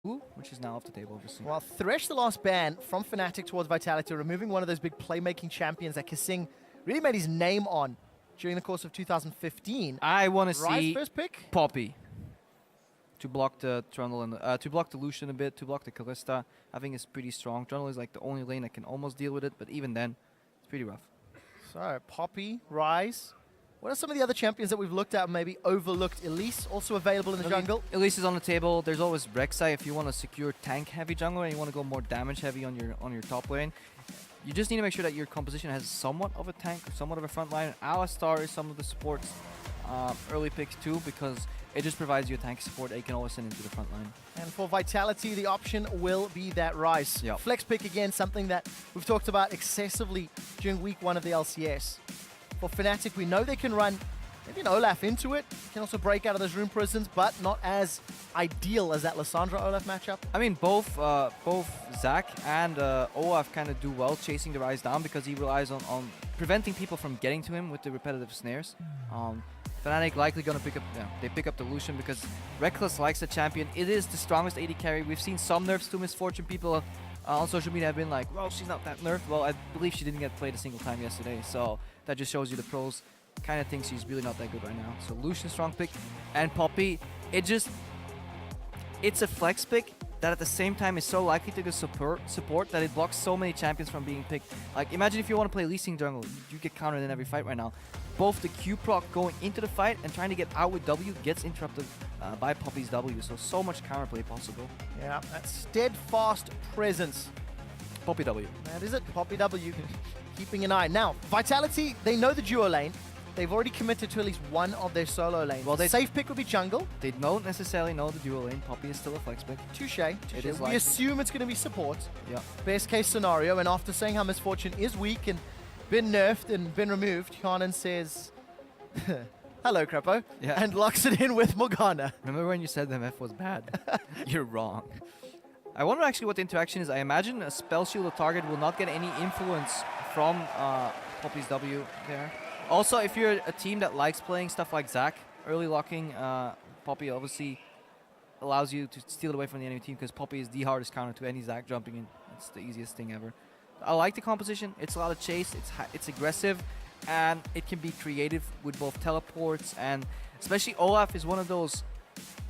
which is now off the table, obviously. Well, Thresh, the last ban from Fnatic towards Vitality, removing one of those big playmaking champions that Kissing really made his name on during the course of 2015. I want to Rise see first pick. Poppy to block the Trundle and to block the Lucian a bit, to block the Kalista. I think it's pretty strong. Trundle is like the only lane that can almost deal with it, but even then, it's pretty rough. So, Poppy, Rise. What are some of the other champions that we've looked at and maybe overlooked? Elise, also available in the jungle. Elise is on the table. There's always Rek'Sai if you want to secure tank-heavy jungle and you want to go more damage-heavy on your top lane. You just need to make sure that your composition has somewhat of a tank or somewhat of a front line. Alistar is some of the supports early picks too, because it just provides you a tank support that you can always send into the front line. And for Vitality, the option will be that Rise. Yep. Flex pick again, something that we've talked about excessively during week 1 of the LCS. For Fnatic, we know they can run maybe an Olaf into it. Can also break out of those rune prisons, but not as ideal as that Lissandra-Olaf matchup. I mean, both Zac and Olaf kind of do well chasing the Rise down because he relies on preventing people from getting to him with the repetitive snares. Fnatic likely going to pick up, they pick up the Lucian because Reckless likes the champion. It is the strongest AD carry. We've seen some nerfs to Misfortune. People on social media have been like, well, she's not that nerfed. Well, I believe she didn't get played a single time yesterday, so that just shows you the pros kind of think she's really not that good right now. So Lucian, strong pick, and Poppy, it's a flex pick that at the same time is so likely to get support that it blocks so many champions from being picked. Like, imagine if you want to play Lee Sin jungle, you get countered in every fight right now. Both the Q proc going into the fight and trying to get out with W gets interrupted by Poppy's W, so much counterplay possible. Yeah, that steadfast presence. Poppy W. That is it, Poppy W. Keeping an eye. Now, Vitality, they know the duo lane. They've already committed to at least one of their solo lanes. Well, their safe pick would be jungle. They don't necessarily know the duo lane. Poppy is still a flex pick. Touche. It is we assume it's going to be support. Yeah. Best case scenario. And after saying how Misfortune is weak and been nerfed and been removed, Hanan says, hello, Crapo, and locks it in with Morgana. Remember when you said the MF was bad? You're wrong. I wonder actually what the interaction is. I imagine a spell shield target will not get any influence from Poppy's W there. Also, if you're a team that likes playing stuff like Zac, early locking Poppy obviously allows you to steal it away from the enemy team because Poppy is the hardest counter to any Zac jumping in. It's the easiest thing ever. I like the composition. It's a lot of chase. It's aggressive, and it can be creative with both teleports, and especially Olaf is one of those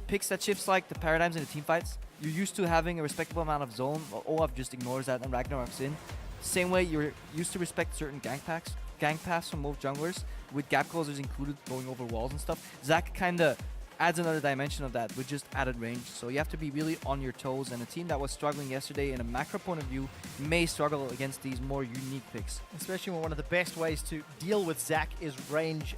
picks that shifts like the paradigms in the team fights. You're used to having a respectable amount of zone. Olaf just ignores that and Ragnarok's in. Same way you're used to respect certain gang paths from both junglers, with gap closers included going over walls and stuff. Zac kind of adds another dimension of that with just added range. So you have to be really on your toes, and a team that was struggling yesterday in a macro point of view may struggle against these more unique picks. Especially when one of the best ways to deal with Zac is range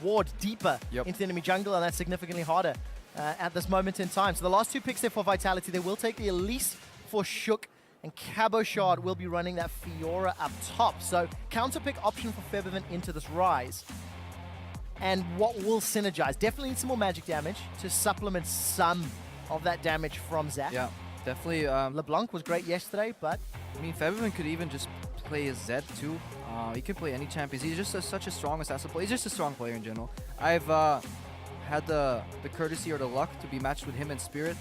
ward deeper into the enemy jungle, and that's significantly harder at this moment in time. So the last two picks there for Vitality, they will take the Elise for Shook, and Cabochard will be running that Fiora up top. So counter pick option for Febiven into this Rise. And what will synergize? Definitely need some more magic damage to supplement some of that damage from Zac. Yeah, definitely. LeBlanc was great yesterday, but I mean, Febiven could even just play a Zed too. He can play any champions. He's just such a strong assassin player. He's just a strong player in general. I've had the courtesy or the luck to be matched with him and Spirit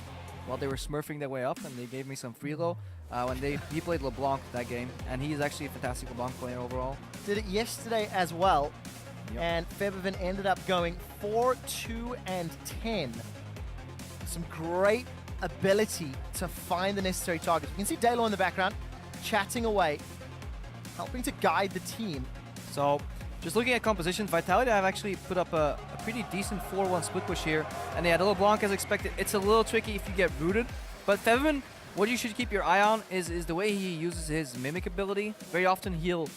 while they were smurfing their way up, and they gave me some freelo when he played LeBlanc that game, and he is actually a fantastic LeBlanc player overall. Did it yesterday as well. Yep. And Febiven ended up going 4-2 and 10. Some great ability to find the necessary targets. You can see Dalo in the background chatting away, helping to guide the team. So, just looking at compositions, Vitality have actually put up a pretty decent 4-1 split push here. And they had LeBlanc as expected. It's a little tricky if you get rooted. But Febiven, what you should keep your eye on is the way he uses his Mimic ability. Very often he'll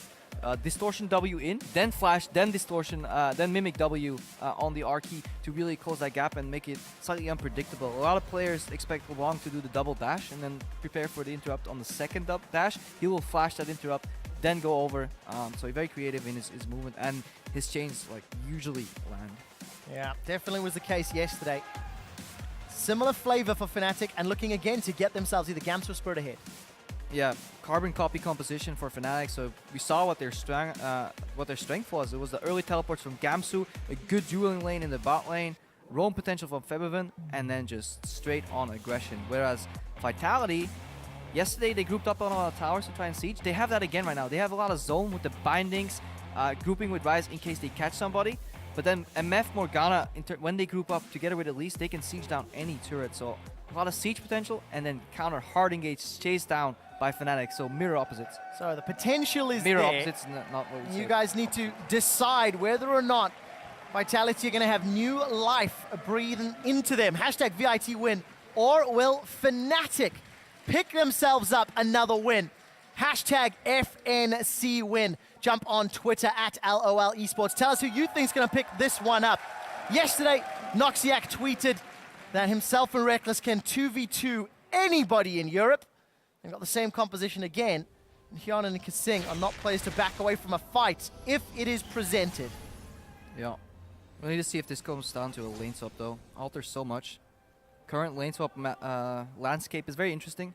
distortion W in, then flash, then distortion, then mimic W on the R key to really close that gap and make it slightly unpredictable. A lot of players expect LeBlanc to do the double dash and then prepare for the interrupt on the second dash. He will flash that interrupt, then go over. So he's very creative in his movement, and his chains like usually land. Yeah, definitely was the case yesterday. Similar flavor for Fnatic, and looking again to get themselves either Gamsu or Spirit ahead. Yeah, carbon copy composition for Fnatic. So we saw what their strength was. It was the early teleports from Gamsu, a good dueling lane in the bot lane, roam potential from Febiven, and then just straight on aggression. Whereas Vitality, yesterday they grouped up on a lot of towers to try and siege. They have that again right now. They have a lot of zone with the bindings, grouping with Ryze in case they catch somebody. But then MF Morgana, when they group up together with Elise, they can siege down any turret. So a lot of siege potential, and then counter hard engage, chased down by Fnatic. So mirror opposites. So the potential is mirror there. Opposites, not what we You say. guys need to decide whether or not Vitality are going to have new life breathing into them. Hashtag VIT win. Or will Fnatic pick themselves up another win? Hashtag FNC win. Jump on Twitter at LOL Esports. Tell us who you think is going to pick this one up. Yesterday, Noxiac tweeted that himself and Reckless can 2v2 anybody in Europe. They've got the same composition again. And Hyun and Kasing are not players to back away from a fight if it is presented. Yeah. We need to see if this comes down to a lane swap though. Alters so much. Current lane swap landscape is very interesting.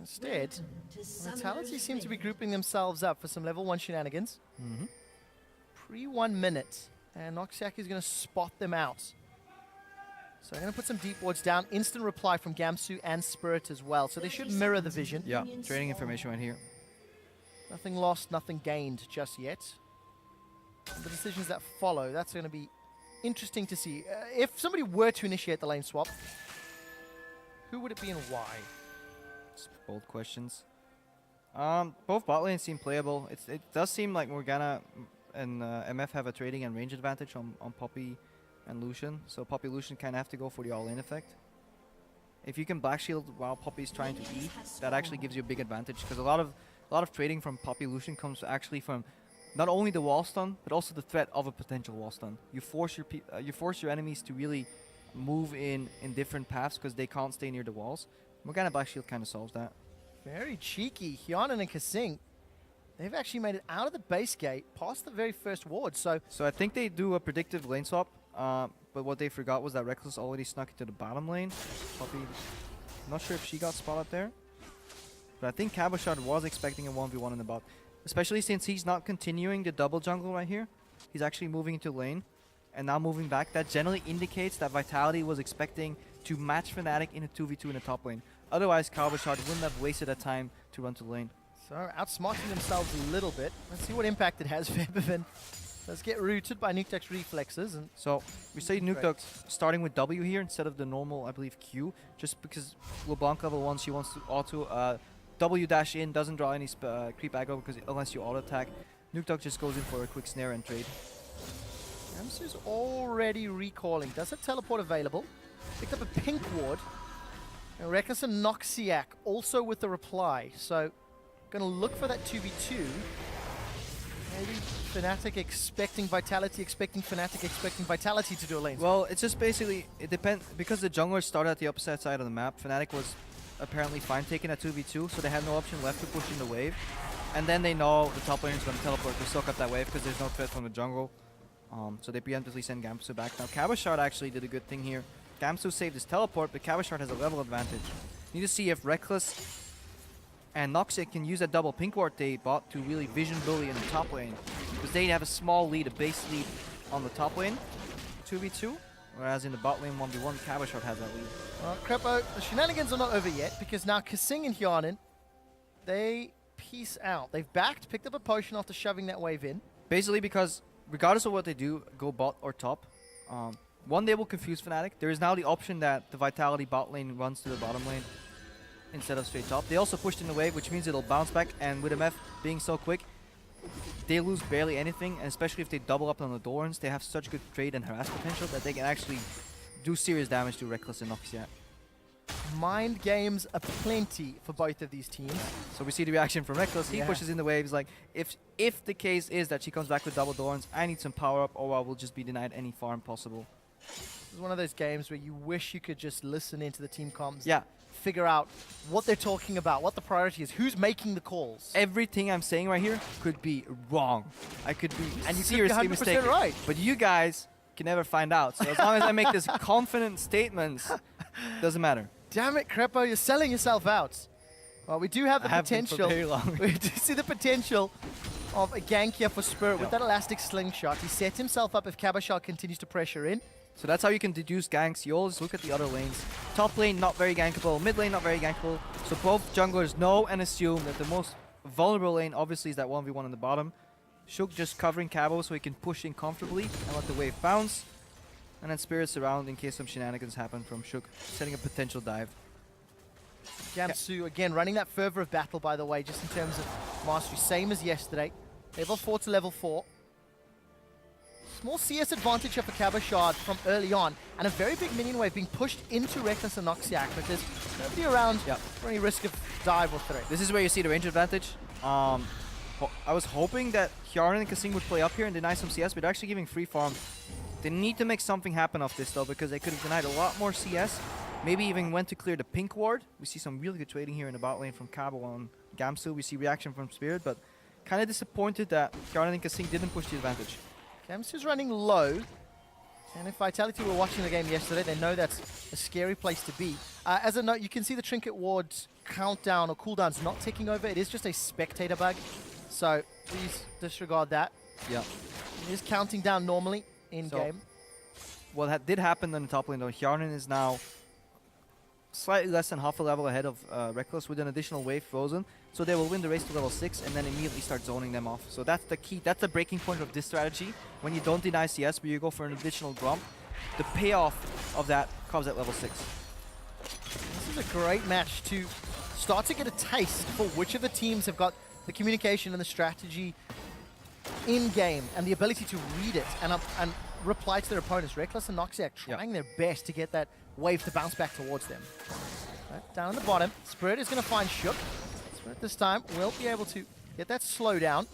Instead, Vitality seem to be grouping themselves up for some level 1 shenanigans. Pre 1 minute, and Noxiac is going to spot them out. So they're going to put some deep wards down. Instant reply from Gamsu and Spirit as well. So they should mirror the vision. Yeah, trading information right here. Nothing lost, nothing gained just yet. And the decisions that follow, that's going to be interesting to see. If somebody were to initiate the lane swap, who would it be and why? It's bold questions. Both bot lanes seem playable. It does seem like Morgana and MF have a trading and range advantage on Poppy and Lucian. So Poppy Lucian kind of have to go for the all-in effect. If you can black shield while Poppy's trying to E, that actually gives you a big advantage because a lot of trading from Poppy Lucian comes actually from not only the wall stun but also the threat of a potential wall stun. You force your enemies to really move in different paths because they can't stay near the walls. Morgana black shield kind of solves that. Very cheeky. Hyanan and Kasing, they've actually made it out of the base gate past the very first ward. So I think they do a predictive lane swap. But what they forgot was that Reckless already snuck into the bottom lane. Poppy, not sure if she got spotted there. But I think Cabochard was expecting a 1v1 in the bot. Especially since he's not continuing the double jungle right here. He's actually moving into lane. And now moving back. That generally indicates that Vitality was expecting to match Fnatic in a 2v2 in the top lane. Otherwise, Cabochard wouldn't have wasted that time to run to lane. So outsmarting themselves a little bit. Let's see what impact it has for Epivan. Let's get rooted by Nukeduck's reflexes. And so we say Nukeduck starting with W here instead of the normal, I believe, Q. Just because LeBlanc level 1, she wants to auto W dash in, doesn't draw any creep aggro because unless you auto attack. Nukeduck just goes in for a quick snare and trade. Gamsu's already recalling. Does have teleport available. Picked up a pink ward. And Reckless and Noxiac also with the reply. So gonna look for that 2v2. Maybe Fnatic expecting Vitality, expecting Fnatic, expecting Vitality to do a lane. Well, it's just basically, it depends, because the junglers started at the opposite side of the map, Fnatic was apparently fine taking a 2v2, so they had no option left to push in the wave. And then they know the top laner is going to teleport to soak up that wave because there's no threat from the jungle. So they preemptively send Gamsu back. Now Cabochard actually did a good thing here. Gamsu saved his teleport, but Cabochard has a level advantage. Need to see if Reckless and Noxiac can use that double pink ward they bought to really vision bully in the top lane. Because they have a small lead, a base lead on the top lane, 2v2. Whereas in the bot lane 1v1, Cabochard has that lead. Well, Crepo, the shenanigans are not over yet because now Kasing and Hyanan, they peace out. They've backed, picked up a potion after shoving that wave in. Basically because regardless of what they do, go bot or top, one, they will confuse Fnatic. There is now the option that the Vitality bot lane runs to the bottom lane instead of straight top. They also pushed in the wave, which means it'll bounce back, and with MF being so quick, they lose barely anything, and especially if they double up on the Dorans, they have such good trade and harass potential that they can actually do serious damage to Reckless and Noxiac. Mind games aplenty for both of these teams. So we see the reaction from Reckless. He pushes in the waves like, if the case is that she comes back with double Dorans, I need some power up or I will just be denied any farm possible. This is one of those games where you wish you could just listen into the team comms. Yeah. Figure out what they're talking about, what the priority is, who's making the calls. Everything I'm saying right here could be wrong. I could be and you seriously could be 100% mistaken. right. But you guys can never find out. So as long as I make this confident statements, doesn't matter. Damn it, Crepo, you're selling yourself out. Well, we do have the potential. Very long. We do see the potential of a gank here for Spirit with that elastic slingshot. He set himself up if Cabochard continues to pressure in. So that's how you can deduce ganks. You always look at the other lanes. Top lane, not very gankable. Mid lane, not very gankable. So both junglers know and assume that the most vulnerable lane, obviously, is that 1v1 on the bottom. Shook just covering Cabo so he can push in comfortably and let the wave bounce. And then Spirits around in case some shenanigans happen from Shook, setting a potential dive. Gamsu, again, running that fervor of battle, by the way, just in terms of mastery. Same as yesterday. Level 4 to level 4. Small CS advantage here for Cabochard from early on, and a very big minion wave being pushed into Reckless and Noxiac, but there's nobody around for any risk of dive or threat. This is where you see the range advantage. I was hoping that Hjarnan and Kasing would play up here and deny some CS, but they're actually giving free farm. They need to make something happen off this though, because they could have denied a lot more CS. Maybe even went to clear the pink ward. We see some really good trading here in the bot lane from Cabo on Gamsu. We see reaction from Spirit, but kind of disappointed that Hjarnan and Kasing didn't push the advantage. Gamsu's running low, and if Vitality were watching the game yesterday, they know that's a scary place to be. As a note, you can see the Trinket Ward's countdown or cooldown's not ticking over. It is just a spectator bug, so please disregard that. Yeah. It is counting down normally in-game. What did happen on the top lane though, Hjarnan is now slightly less than half a level ahead of Reckless with an additional wave frozen. So they will win the race to level 6 and then immediately start zoning them off. So that's the key, that's the breaking point of this strategy. When you don't deny CS, but you go for an additional Gromp, the payoff of that comes at level 6. This is a great match to start to get a taste for which of the teams have got the communication and the strategy in-game and the ability to read it and reply to their opponents. Reckless and Noxiac trying their best to get that wave to bounce back towards them. Right, down on the bottom, Spirit is going to find Shook. Spirit this time will be able to get that slowdown.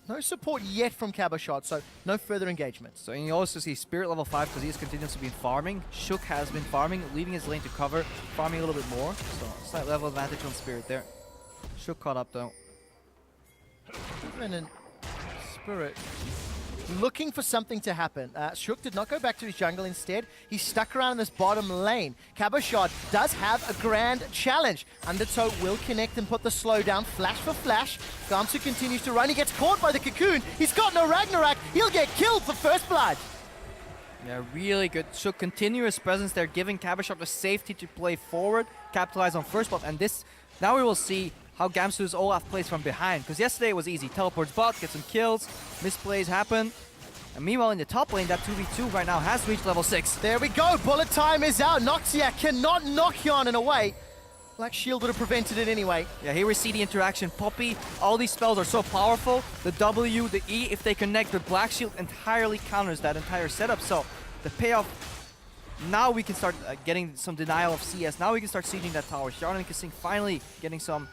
No support yet from Cabochard, so no further engagement. So you also see Spirit level 5 because he has continuously been farming. Shook has been farming, leaving his lane to cover, farming a little bit more. So slight level advantage on Spirit there. Shook caught up though. And Spirit looking for something to happen. Shook did not go back to his jungle instead. He stuck around in this bottom lane. Cabochard does have a grand challenge. Undertow will connect and put the slow down. Flash for flash. Gamsu continues to run. He gets caught by the cocoon. He's got no Ragnarok. He'll get killed for first blood. Yeah, really good. Shook continuous presence there, giving Cabochard the safety to play forward, capitalize on first blood. And this, now we will see how Gamsu's Olaf plays from behind. Because yesterday it was easy. Teleports bot, get some kills, misplays happen. And meanwhile in the top lane, that 2v2 right now has reached level 6. There we go. Bullet time is out. Noxiac cannot knock Hjarnan away. Black Shield would have prevented it anyway. Yeah, here we see the interaction. Poppy, all these spells are so powerful. The W, the E, if they connect with Black Shield, entirely counters that entire setup. So the payoff, now we can start getting some denial of CS. Now we can start sieging that tower. Hjarnan and Kasing finally getting some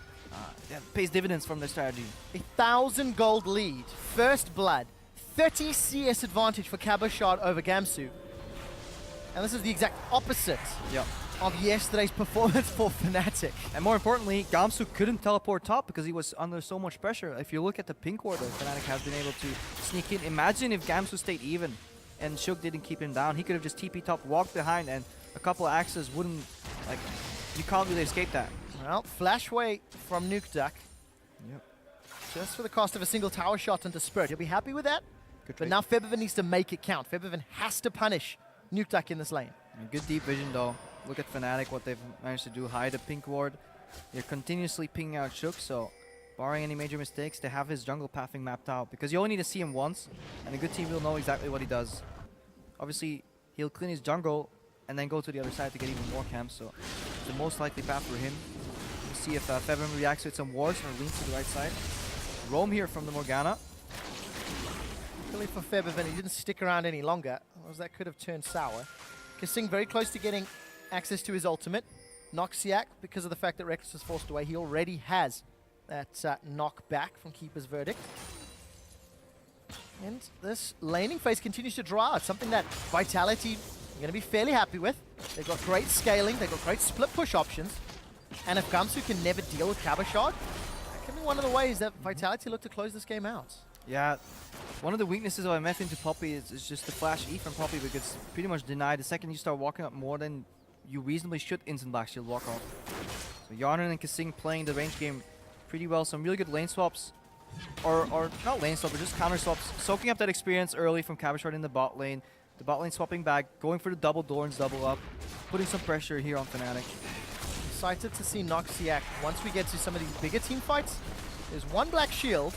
pays dividends from their strategy. 1,000 gold lead, first blood, 30 CS advantage for Cabochard over Gamsu. And this is the exact opposite of yesterday's performance for Fnatic. And more importantly, Gamsu couldn't teleport top because he was under so much pressure. If you look at the pink ward that Fnatic has been able to sneak in, imagine if Gamsu stayed even and Shook didn't keep him down. He could have just TP top, walked behind, and a couple of axes wouldn't, like, you can't really escape that. Well, flashway from Nuke Duck. Yep. Just for the cost of a single tower shot into Spirit. You'll be happy with that? Good but trade. now Febiven needs to make it count. Febiven has to punish Nuke Duck in this lane. Good deep vision though. Look at Fnatic, what they've managed to do. Hide the pink ward. They're continuously pinging out Shook, so barring any major mistakes, they have his jungle pathing mapped out. Because you only need to see him once, and a good team will know exactly what he does. Obviously, he'll clean his jungle and then go to the other side to get even more camps, so it's the most likely path for him. We'll see if Febiven reacts with some wards or leans to the right side. Roam here from the Morgana. Luckily for Febiven, he didn't stick around any longer, otherwise that could have turned sour. Kasing very close to getting access to his ultimate. Noxiac, because of the fact that Reckless is forced away, he already has that knock back from Keeper's Verdict. And this laning phase continues to draw out, something that Vitality are going to be fairly happy with. They've got great scaling, they've got great split push options. And if Gamsu can never deal with Cabochard, that can be one of the ways that Vitality look to close this game out. Yeah, one of the weaknesses of MF into Poppy is just the flash E from Poppy, because it's pretty much denied. The second you start walking up more than you reasonably should, instant Black Shield walk off. So Hjarnan and Kasing playing the range game pretty well. Some really good lane swaps. Or not lane swaps, but just counter swaps. Soaking up that experience early from Cabochard in the bot lane. The bot lane swapping back, going for the double Dorns, double up, putting some pressure here on Fnatic. Excited to see Noxiac once we get to some of these bigger team fights. There's one Black Shield,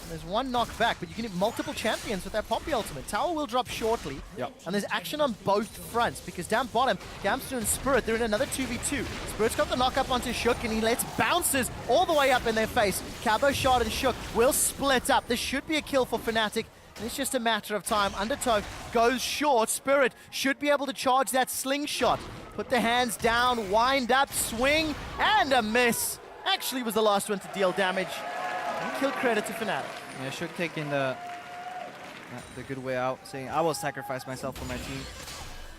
and there's one knockback, but you can hit multiple champions with that Poppy ultimate. Tower will drop shortly, and there's action on both fronts, because down bottom, Gamsu and Spirit, they're in another 2v2. Spirit's got the knock up onto Shook, and he lets bounces all the way up in their face. Cabo Shot and Shook will split up. This should be a kill for Fnatic, and it's just a matter of time. Undertow goes short. Spirit should be able to charge that slingshot. Put the hands down, wind up, swing, and a miss. Actually was the last one to deal damage. And kill credit to Fnatic. Yeah, Shook taking the good way out, saying, I will sacrifice myself for my team.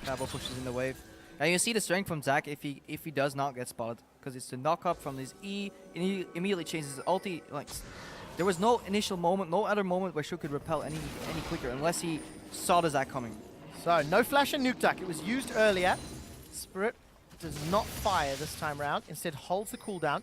Cabo pushes in the wave. And you see the strength from Zac if he does not get spotted, because it's the knock up from his E, and he immediately changes his ulti. Like, there was no initial moment, no other moment where Shook could repel any quicker, unless he saw the Zac coming. So, no flash and nuke duck. It was used earlier. Spirit does not fire this time round, instead holds the cooldown.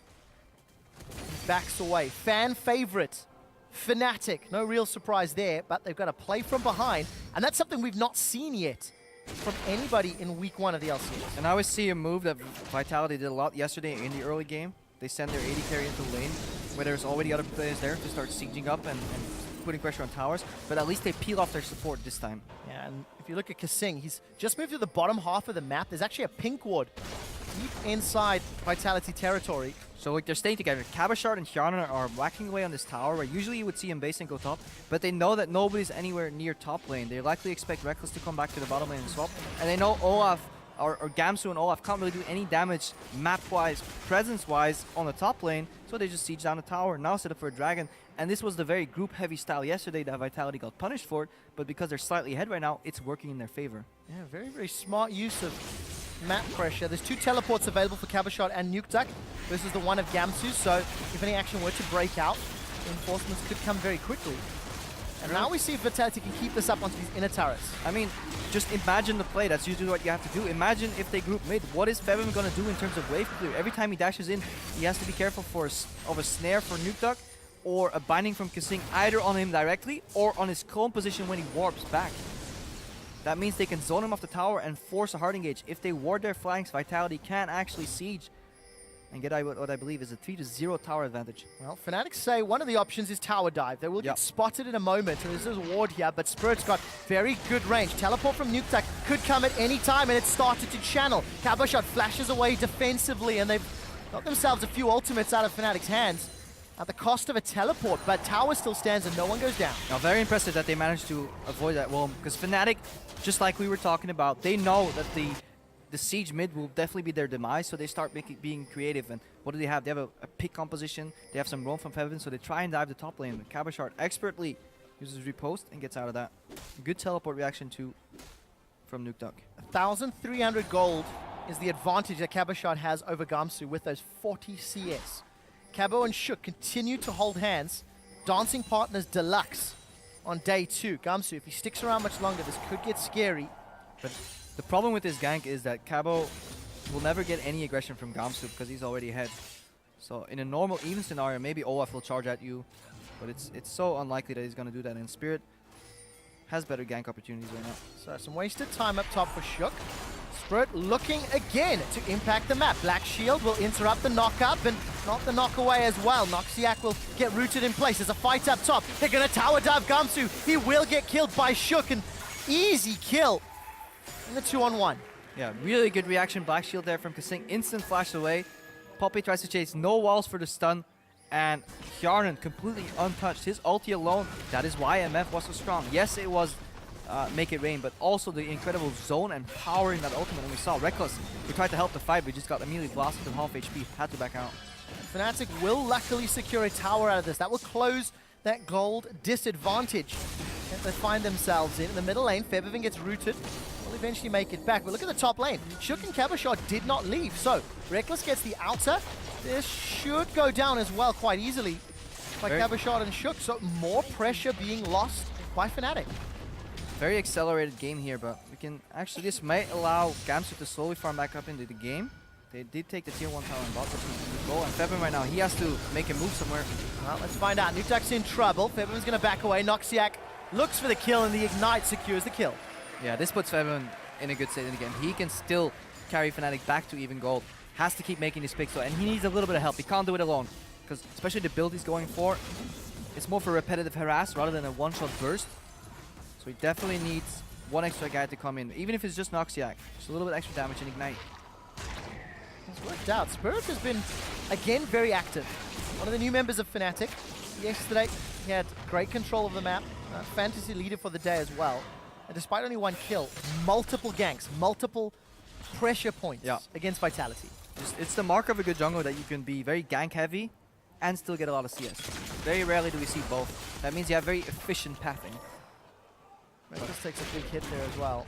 Backs away. Fan favorite, Fnatic. No real surprise there, but they've got to play from behind, and that's something we've not seen yet from anybody in week 1 of the LCS. And I always see a move that Vitality did a lot yesterday in the early game. They send their AD carry into lane, where there's already other players there to start sieging up and putting pressure on towers, but at least they peel off their support this time. Yeah, and if you look at Kasing, he's just moved to the bottom half of the map. There's actually a pink ward deep inside Vitality territory. So like they're staying together. Cabashard and Hjarnar are whacking away on this tower, where usually you would see him base and go top, but they know that nobody's anywhere near top lane. They likely expect Reckless to come back to the bottom lane and swap, and they know Olaf or Gamsu and Olaf can't really do any damage map-wise, presence-wise on the top lane, so they just siege down the tower, now set up for a dragon. And this was the very group-heavy style yesterday that Vitality got punished for, but because they're slightly ahead right now, it's working in their favor. Yeah, very, very smart use of map pressure. There's 2 teleports available for Cabashot and Nuke Duck versus the one of Gamsu, so if any action were to break out, reinforcements could come very quickly. And now we see if Vitality can keep this up onto these inner turrets. I mean, just imagine the play. That's usually what you have to do. Imagine if they group mid. What is Fevim going to do in terms of wave clear? Every time he dashes in, he has to be careful of a snare for Nuke Duck or a binding from Kasing, either on him directly or on his clone position when he warps back. That means they can zone him off the tower and force a hard engage. If they ward their flanks, Vitality can actually siege and get what I believe is a 3-0 tower advantage. Well, Fnatic say one of the options is tower dive. They will get spotted in a moment. So there's a ward here, but Spirit's got very good range. Teleport from Nuke Duck could come at any time, and it started to channel. Cabashot flashes away defensively, and they've got themselves a few ultimates out of Fnatic's hands at the cost of a teleport, but tower still stands and no one goes down. Now, very impressive that they managed to avoid that wall, because Fnatic, just like we were talking about, they know that the siege mid will definitely be their demise, so they start being creative. And what do they have? They have a pick composition, they have some roam from Fevin, so they try and dive the top lane. Cabashard expertly uses repost and gets out of that. Good teleport reaction from Nuke Duck. 1,300 gold is the advantage that Cabashard has over Gamsu with those 40 CS. Cabo and Shook continue to hold hands. Dancing partners deluxe on day 2. Gamsu, if he sticks around much longer, this could get scary. But the problem with this gank is that Cabo will never get any aggression from Gamsu because he's already ahead. So in a normal even scenario, maybe Olaf will charge at you, but it's so unlikely that he's going to do that. And Spirit has better gank opportunities right now. So some wasted time up top for Shook. Spirit looking again to impact the map. Black Shield will interrupt the knock up and not the knock away as well. Noxiac will get rooted in place. There's a fight up top. They're going to tower dive Gamsu. He will get killed by Shook, and easy kill in the 2-on-1. Yeah, really good reaction. Black Shield there from Kasing. Instant flash away. Poppy tries to chase. No walls for the stun. And Hjarnar completely untouched. His ulti alone, that is why MF was so strong. Yes, it was make it rain, but also the incredible zone and power in that ultimate. And we saw Reckless, he tried to help the fight, but just got immediately blasted to half HP. Had to back out. Fnatic will luckily secure a tower out of this. That will close that gold disadvantage that they find themselves in. The middle lane, Fevivin gets rooted. Will eventually make it back. But look at the top lane. Shook and Cabashot did not leave. So Reckless gets the outer. This should go down as well quite easily by Cabashot and Shook. So more pressure being lost by Fnatic. Very accelerated game here, but we can actually, this might allow Gamsu to slowly farm back up into the game. They did take the tier 1 tower and bot, which is the goal. And Fevin right now, he has to make a move somewhere. Well, let's find out. Nuke Duck's in trouble. Fevin's going to back away. Noxiac looks for the kill, and the Ignite secures the kill. Yeah, this puts Feven in a good state in the game. He can still carry Fnatic back to even gold. Has to keep making these picks though, and he needs a little bit of help. He can't do it alone, because especially the build he's going for, it's more for repetitive harass rather than a one-shot burst. So he definitely needs one extra guy to come in, even if it's just Noxiac. Just a little bit extra damage and ignite. It's worked out. Spirit has been, again, very active. One of the new members of Fnatic. Yesterday, he had great control of the map. Fantasy leader for the day as well. And despite only one kill, multiple ganks, multiple pressure points against Vitality. It's the mark of a good jungler that you can be very gank heavy and still get a lot of CS. Very rarely do we see both. That means you have very efficient pathing. Reckless takes a big hit there as well.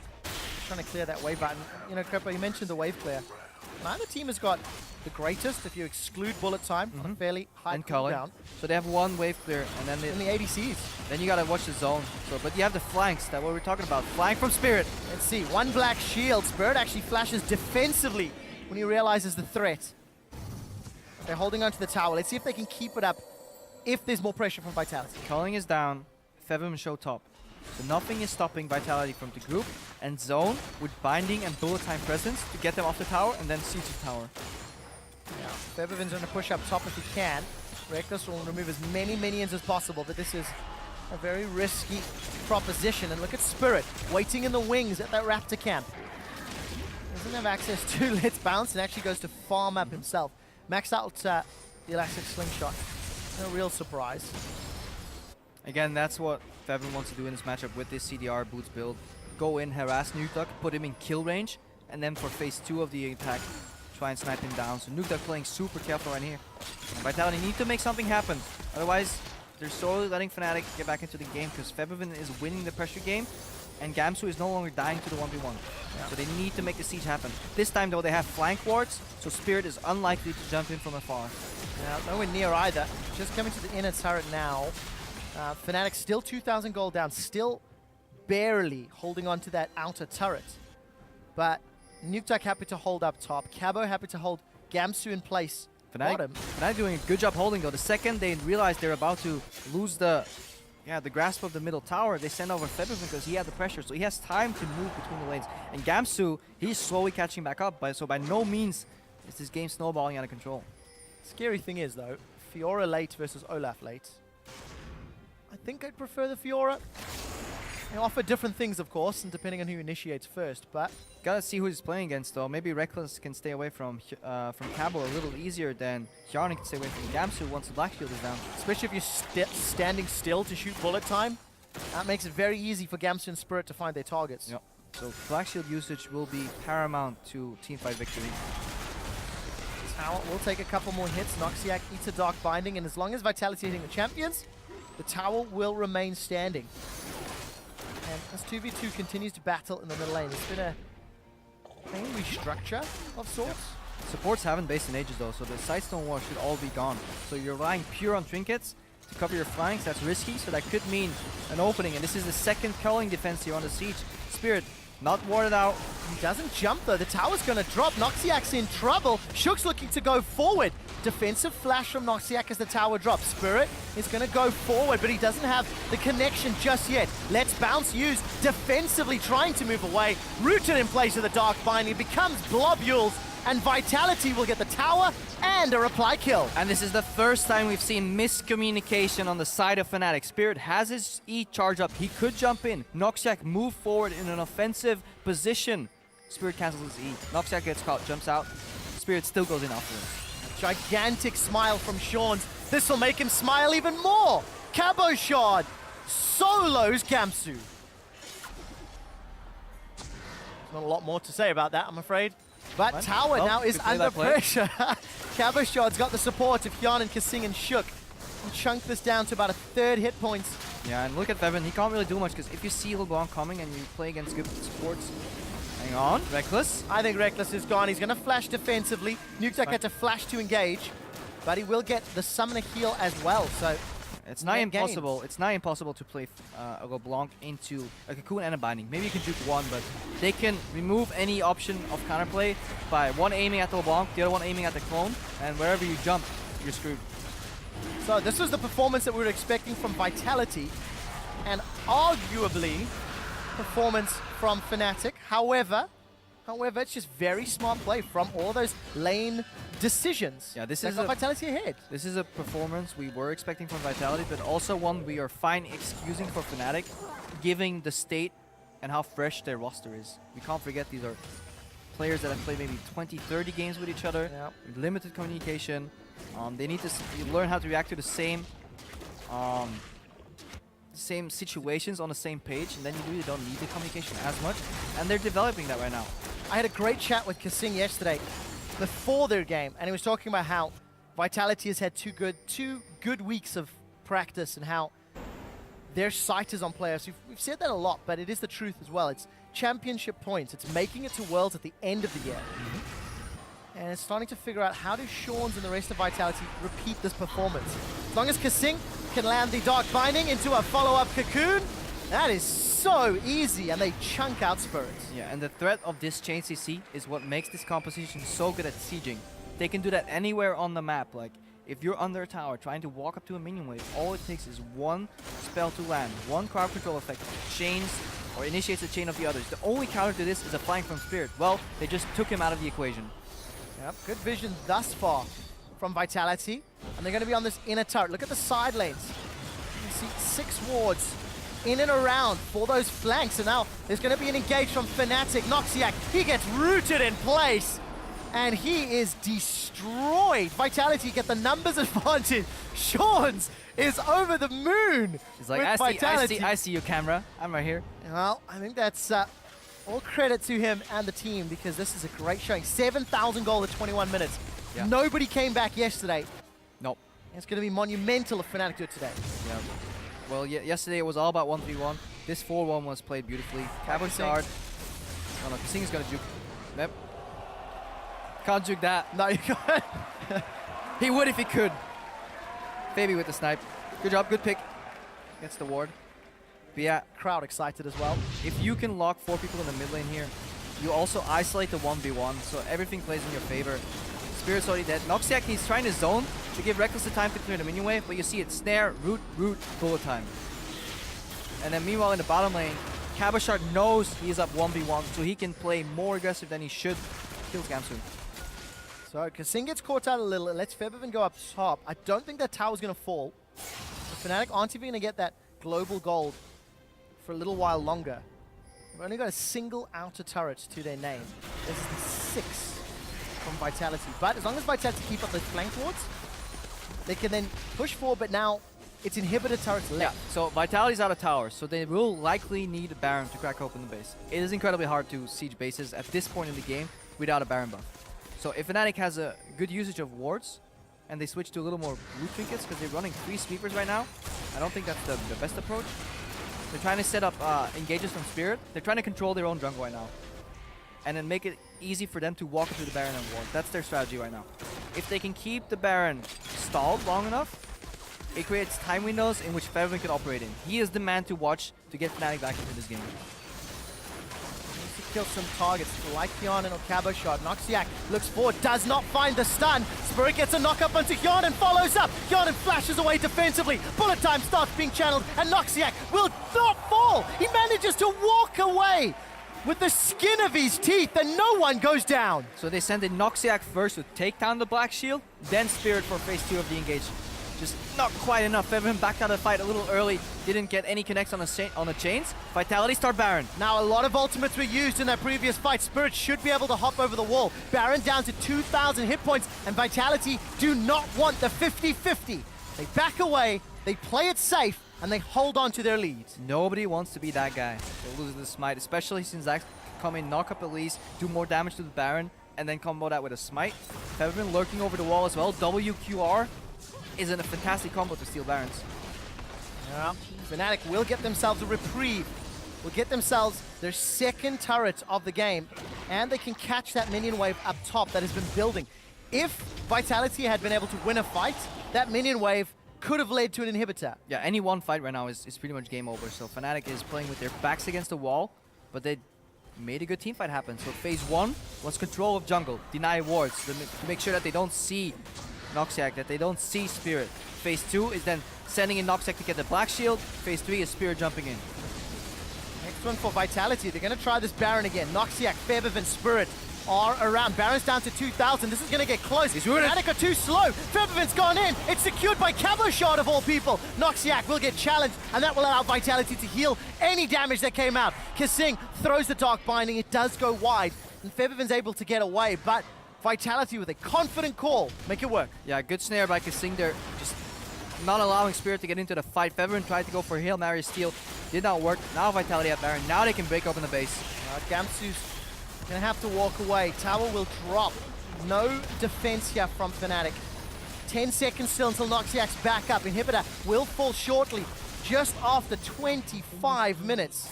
Trying to clear that wave button. You know, Krepo, you mentioned the wave clear. Neither team has got the greatest, if you exclude bullet time, on a fairly high cooldown. So they have one wave clear, and then in the ADCs. Then you gotta watch the zone. So, but you have the flanks, that what we're talking about. Flank from Spirit. Let's see, one black shield. Spirit actually flashes defensively when he realizes the threat. They're holding onto the tower. Let's see if they can keep it up if there's more pressure from Vitality. Culling is down, Fevim show top. So nothing is stopping Vitality from the group, and zone with binding and bullet time presence to get them off the tower and then siege the tower. Yeah, Fevivin's going to push up top if he can. Reckless will remove as many minions as possible, but this is a very risky proposition. And look at Spirit waiting in the wings at that Raptor camp. Doesn't have access to Let's Bounce and actually goes to farm up himself. Maxed out the Elastic Slingshot. No real surprise. Again, that's what Fevin wants to do in this matchup with this CDR boots build. Go in, harass Nukeduck, put him in kill range, and then for phase 2 of the attack, try and snipe him down. So Nukeduck playing super careful right here. And Vitality need to make something happen. Otherwise, they're slowly letting Fnatic get back into the game because Fevin is winning the pressure game, and Gamsu is no longer dying to the 1v1. Yeah. So they need to make the siege happen. This time, though, they have flank wards, so Spirit is unlikely to jump in from afar. Yeah, nowhere near either. Just coming to the inner turret now. Fnatic still 2,000 gold down, still barely holding on to that outer turret. But Nukeduck happy to hold up top. Cabo happy to hold Gamsu in place. Fnatic doing a good job holding though. The second they realize they're about to lose the grasp of the middle tower, they send over Febvin because he had the pressure, so he has time to move between the lanes. And Gamsu, he's slowly catching back up, so by no means is this game snowballing out of control. Scary thing is though, Fiora late versus Olaf late. I think I'd prefer the Fiora. They offer different things, of course, and depending on who initiates first, but... Gotta see who he's playing against, though. Maybe Reckless can stay away from Cabo a little easier than Hjarni can stay away from Gamsu once the Black Shield is down. Especially if you're standing still to shoot bullet time. That makes it very easy for Gamsu and Spirit to find their targets. Yep. So Black Shield usage will be paramount to teamfight victory. Tower will take a couple more hits. Noxiac eats a Dark Binding, and as long as Vitality hitting the champions, the tower will remain standing. And as 2v2 continues to battle in the middle lane, it's been a main restructure of sorts. Yep. Supports haven't based in ages though, so the Sightstone War should all be gone. So you're relying pure on trinkets to cover your flanks. That's risky, so that could mean an opening. And this is the second culling defense here on the siege. Spirit not warded out. He doesn't jump though. The tower's going to drop. Noxiac's in trouble. Shook's looking to go forward. Defensive flash from Noxiac as the tower drops. Spirit is going to go forward, but he doesn't have the connection just yet. Let's Bounce used defensively, trying to move away. Rooted in place of the Dark Binding. It becomes globules, and Vitality will get the tower and a reply kill. And this is the first time we've seen miscommunication on the side of Fnatic. Spirit has his E charge up. He could jump in. Noxiac move forward in an offensive position. Spirit cancels his E. Noxiac gets caught, jumps out. Spirit still goes in afterwards. Gigantic smile from Sean. This will make him smile even more. Cabo Shard solos Gamsu. There's not a lot more to say about that, I'm afraid. But Tower now is under pressure. Cabo Shard's got the support of Hjarn and Kasing and Shook. And chunk this down to about a third hit points. Yeah, and look at Fevin. He can't really do much because if you see LeBlanc coming and you play against good supports, hang on, Reckless. I think Reckless is gone. He's going to flash defensively. Nukeduck had to flash to engage, but he will get the Summoner heal as well. So it's not impossible. It's not impossible to play a LeBlanc into a Cocoon and a Binding. Maybe you can juke one, but they can remove any option of counterplay by one aiming at the LeBlanc, the other one aiming at the clone, and wherever you jump, you're screwed. So this was the performance that we were expecting from Vitality, and arguably performance from Fnatic. However, it's just very smart play from all those lane decisions. Yeah, this that is got a Vitality ahead. This is a performance we were expecting from Vitality, but also one we are fine excusing for Fnatic, given the state and how fresh their roster is. We can't forget these are players that have played maybe 20, 30 games with each other, with limited communication. They need to learn how to react to the same situations on the same page, and then you really don't need the communication as much, and they're developing that right now. I had a great chat with Kasing yesterday before their game, and he was talking about how Vitality has had two good weeks of practice and how their sight is on players. We've said that a lot, but it is the truth as well. It's championship points. It's making it to Worlds at the end of the year. And it's starting to figure out how do Sean's and the rest of Vitality repeat this performance. As long as Kasing can land the Dark Binding into a follow-up Cocoon, that is so easy, and they chunk out Spirits. Yeah, and the threat of this chain CC is what makes this composition so good at sieging. They can do that anywhere on the map. Like, if you're under a tower trying to walk up to a minion wave, all it takes is one spell to land, one crowd control effect, chains or initiates the chain of the others. The only counter to this is a flank from Spirit. Well, they just took him out of the equation. Yep, good vision thus far from Vitality. And they're going to be on this inner turret. Look at the side lanes. You can see 6 wards in and around for those flanks. And now there's going to be an engage from Fnatic. Noxiac, he gets rooted in place. And he is destroyed. Vitality get the numbers advantage. Sean's is over the moon. He's like, I see you, camera. I'm right here. Well, I think that's all credit to him and the team, because this is a great showing. 7,000 gold at 21 minutes. Yeah. Nobody came back yesterday. Nope. It's going to be monumental if Fnatic do it today. Yeah. Well, yesterday it was all about 1v1. This 4-1 was played beautifully. Cabochard. Oh no, Kasing is going to juke. Yep. Can't juke that. No, you can't. He would if he could. Fabi with the snipe. Good job, good pick. Gets the ward. But yeah, crowd excited as well. If you can lock 4 people in the mid lane here, you also isolate the 1v1, so everything plays in your favor. Spirit's already dead. Noxiac, he's trying to zone to give Reckless the time to clear the minion wave, but you see it snare, root, bullet time. And then meanwhile in the bottom lane, Cabochard knows he is up 1v1, so he can play more aggressive than he should. Kills Gamsu. So Kasing gets caught out a little. It lets Febiven go up top. I don't think that tower's going to fall. The Fnatic aren't even going to get that global gold for a little while longer. They've only got a single outer turret to their name. This is the 6th from Vitality. But as long as Vitality keep up those flank wards, they can then push forward, but now it's inhibitor turrets left. Yeah, so Vitality's out of tower, so they will likely need a Baron to crack open the base. It is incredibly hard to siege bases at this point in the game without a Baron buff. So if Fnatic has a good usage of wards, and they switch to a little more root trinkets, because they're running 3 sweepers right now, I don't think that's the best approach. They're trying to set up engages from Spirit. They're trying to control their own jungle right now. And then make it easy for them to walk into the Baron and ward. That's their strategy right now. If they can keep the Baron stalled long enough, it creates time windows in which Febiven can operate in. He is the man to watch to get Fnatic back into this game. Kill some targets like Hyanin or Cabochard. Noxiac looks forward, does not find the stun. Spirit gets a knock up onto Hyanin, follows up. Hyanin flashes away defensively. Bullet time starts being channeled, and Noxiac will not fall. He manages to walk away with the skin of his teeth, and no one goes down. So they send in Noxiac first to take down the Black Shield, then Spirit for phase 2 of the engage. Just not quite enough. Febiven backed out of the fight a little early. Didn't get any connects on the chains. Vitality start Baron. Now a lot of ultimates were used in that previous fight. Spirit should be able to hop over the wall. Baron down to 2,000 hit points, and Vitality do not want the 50-50. They back away, they play it safe, and they hold on to their lead. Nobody wants to be that guy. They'll lose the smite, especially since Zach come in, knock up at least, do more damage to the Baron, and then combo that with a smite. Febiven lurking over the wall as well. WQR is a fantastic combo to steal Barons. Yeah. Fnatic will get themselves a reprieve. Will get themselves their 2nd turret of the game. And they can catch that minion wave up top that has been building. If Vitality had been able to win a fight, that minion wave could have led to an inhibitor. Yeah, any one fight right now is pretty much game over. So Fnatic is playing with their backs against the wall, but they made a good team fight happen. So phase 1 was control of jungle, deny wards, to make sure that they don't see Noxiac, that they don't see Spirit. Phase 2 is then sending in Noxiac to get the Black Shield. Phase 3 is Spirit jumping in. This one for Vitality. They're going to try this Baron again. Noxiac, Febiv, and Spirit are around. Baron's down to 2,000. This is going to get close. Fnatic are too slow. Febivin's gone in. It's secured by Cabo Shot of all people. Noxiac will get challenged, and that will allow Vitality to heal any damage that came out. Kasing throws the Dark Binding. It does go wide, and Febivin's able to get away, but Vitality with a confident call. Make it work. Yeah, good snare by Kasing there. Just not allowing Spirit to get into the fight. Febvin tried to go for Hail Mary steal. Did not work. Now Vitality at Baron. Now they can break open the base. Gamsu's gonna have to walk away. Tower will drop. No defense here from Fnatic. 10 seconds still until Noxiac's back up. Inhibitor will fall shortly, just after 25 minutes.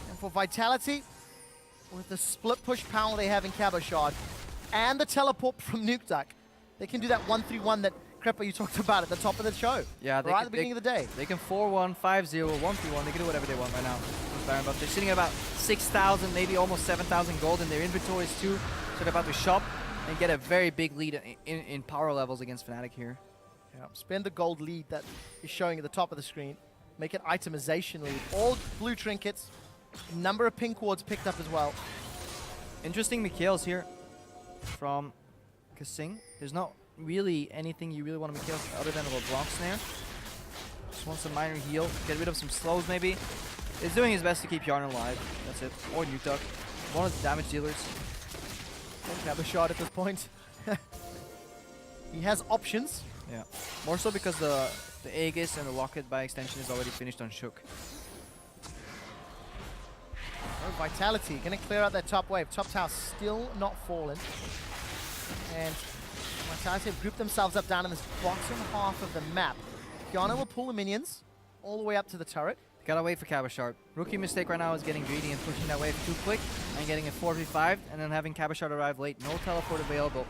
And for Vitality, with the split push power they have in Cabo Shard and the teleport from Nuke Duck, they can do that 1-3-1 that Crepper you talked about at the top of the show. Yeah, right at the beginning of the day. They can 4-1, 5-0, 1-3-1. They can do whatever they want right now. Baron, but they're sitting at about 6,000, maybe almost 7,000 gold in their inventories too. So they're about to shop and get a very big lead in power levels against Fnatic here. Yeah, spend the gold lead that is showing at the top of the screen. Make it itemization lead. All blue trinkets. Number of pink wards picked up as well. Interesting Mikhails here from Kasing. There's not really anything you really want to Mikhails other than a LeBlanc snare. Just wants a minor heal. Get rid of some slows maybe. He's doing his best to keep Yarn alive. That's it. Or Nuke Duck. One of the damage dealers. Don't have a shot at this point. He has options. Yeah. More so because the Aegis and the Locket by extension is already finished on Shook. Oh, Vitality gonna clear out that top wave. Top tower still not fallen. And Vitality have grouped themselves up down in this bottom half of the map. Kiana will pull the minions all the way up to the turret. Gotta wait for Cabashard. Rookie mistake right now is getting greedy and pushing that wave too quick and getting a 4v5 and then having Cabashard arrive late. No teleport available.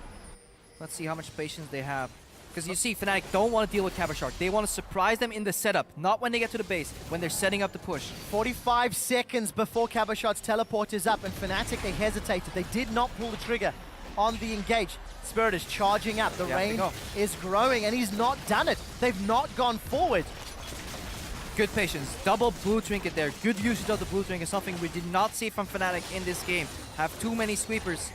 Let's see how much patience they have. Because you see, Fnatic don't want to deal with Cabashard. They want to surprise them in the setup, not when they get to the base, when they're setting up the push. 45 seconds before Cabashard's teleport is up, and Fnatic, they hesitated. They did not pull the trigger on the engage. Spirit is charging up. The range is growing, and he's not done it. They've not gone forward. Good patience. Double blue trinket there. Good usage of the blue trinket. Something we did not see from Fnatic in this game. Have too many sweepers.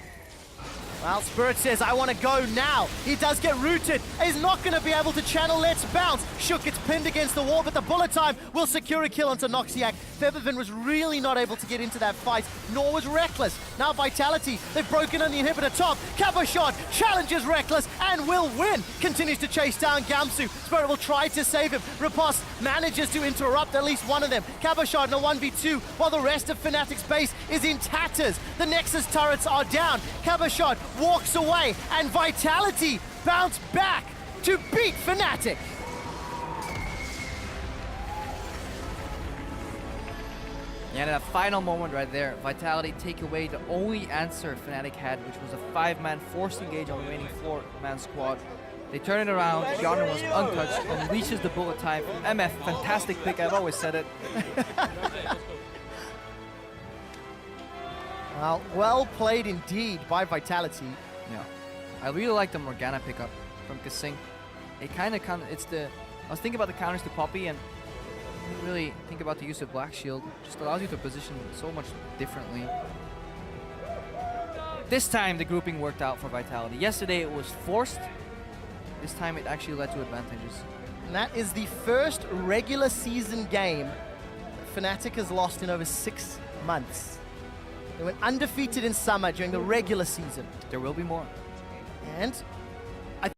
Well, Spirit says, I want to go now. He does get rooted. He's not going to be able to channel Let's Bounce. Shook gets pinned against the wall, but the bullet time will secure a kill onto Noxiac. Febiven was really not able to get into that fight, nor was Reckless. Now Vitality, they've broken on the inhibitor top. Cabashard challenges Reckless and will win. Continues to chase down Gamsu. Spirit will try to save him. Riposte manages to interrupt at least one of them. Cabashard in a 1v2, while the rest of Fnatic's base is in tatters. The Nexus turrets are down. Cabashard walks away, and Vitality bounce back to beat Fnatic. Yeah, that final moment right there, Vitality take away the only answer Fnatic had, which was a 5-man forced engage on the remaining 4-man squad. They turn it around, Yarner was untouched, unleashes the bullet time. MF, fantastic pick, I've always said it. Well played indeed by Vitality. Yeah, I really like the Morgana pickup from Kasing. It kind of it's the. I was thinking about the counters to Poppy, and I didn't really think about the use of Black Shield. Just allows you to position so much differently. This time the grouping worked out for Vitality. Yesterday it was forced. This time it actually led to advantages. And that is the first regular season game Fnatic has lost in over 6 months. They went undefeated in summer during the regular season. There will be more. And